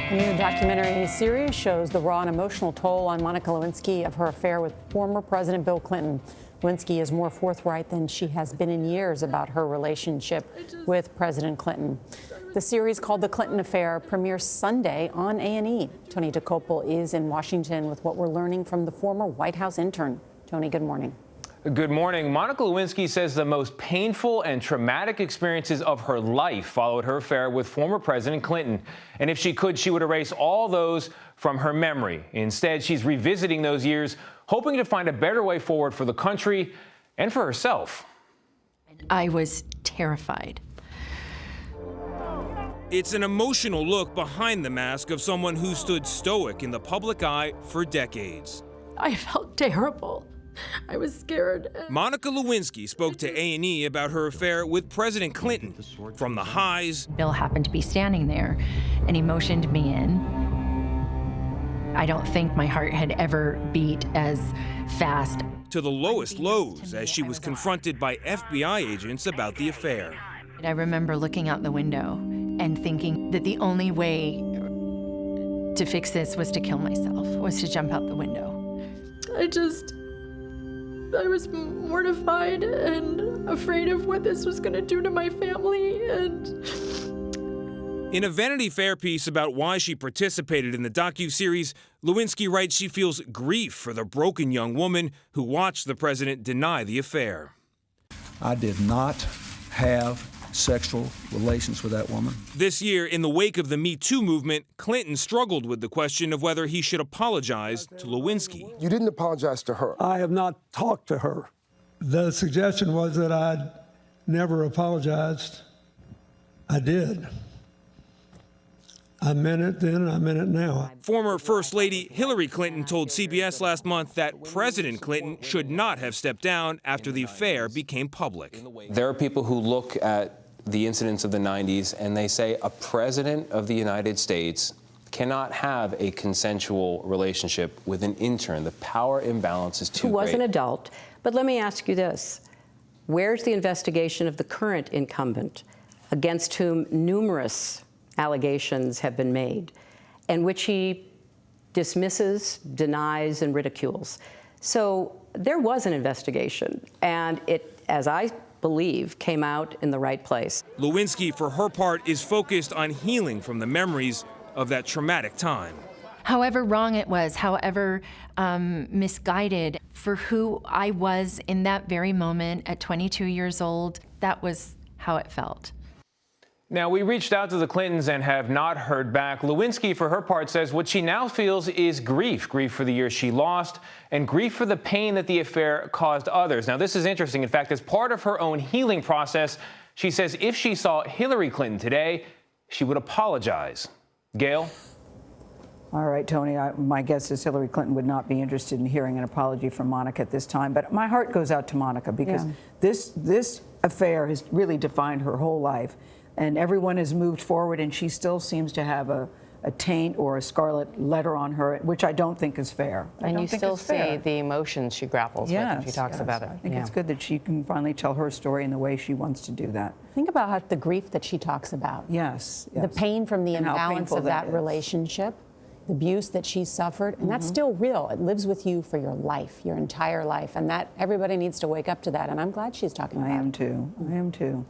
A new documentary series shows the raw and emotional toll on Monica Lewinsky of her affair with former President Bill Clinton. Lewinsky is more forthright than she has been in years about her relationship with President Clinton. The series, called The Clinton Affair, premieres Sunday on A&E. Tony Dokoupil is in Washington with what we're learning from the former White House intern. Tony, good morning. Good morning. Monica Lewinsky says the most painful and traumatic experiences of her life followed her affair with former President Clinton. And if she could, she would erase all those from her memory. Instead, she's revisiting those years, hoping to find a better way forward for the country and for herself. I was terrified. It's an emotional look behind the mask of someone who stood stoic in the public eye for decades. I felt terrible. I was scared. Monica Lewinsky spoke to A&E about her affair with President Clinton. From the highs, Bill happened to be standing there, and he motioned me in. I don't think my heart had ever beat as fast. To the lowest lows as she was confronted by FBI agents about the affair. I remember looking out the window and thinking that the only way to fix this was to kill myself, was to jump out the window. I was mortified and afraid of what this was going to do to my family. In a Vanity Fair piece about why she participated in the docuseries, Lewinsky writes she feels grief for the broken young woman who watched the president deny the affair. I did not have sexual relations with that woman. This year, in the wake of the Me Too movement, Clinton struggled with the question of whether he should apologize to Lewinsky. You didn't apologize to her. I have not talked to her. The suggestion was that I'd never apologized. I did. I meant it then, and I meant it now. Former First Lady Hillary Clinton told CBS last month that President Clinton should not have stepped down after the affair became public. There are people who look at the incidents of the 90s and they say a president of the United States cannot have a consensual relationship with an intern. The power imbalance is too great. Who was an adult. But let me ask you this. Where's the investigation of the current incumbent, against whom numerous allegations have been made, and which he dismisses, denies, and ridicules? So there was an investigation, and it, as I believe, came out in the right place. Lewinsky, for her part, is focused on healing from the memories of that traumatic time. However wrong it was, however misguided, for who I was in that very moment at 22 years old, that was how it felt. Now, we reached out to the Clintons and have not heard back. Lewinsky, for her part, says what she now feels is grief for the years she lost and grief for the pain that the affair caused others. Now, this is interesting. In fact, as part of her own healing process, she says if she saw Hillary Clinton today, she would apologize. Gayle? All right, Tony, my guess is Hillary Clinton would not be interested in hearing an apology from Monica at this time. But my heart goes out to Monica because this affair has really defined her whole life. And everyone has moved forward, and she still seems to have a taint or a scarlet letter on her, which I don't think is fair. And you still see the emotions she grapples with when she talks about it. I think it's good that she can finally tell her story in the way she wants to do that. Think about the grief that she talks about. Yes. The pain from the imbalance of that is. relationship, the abuse that she suffered, and that's still real. It lives with you for your life, your entire life, and that everybody needs to wake up to that, and I'm glad she's talking about it. I am too.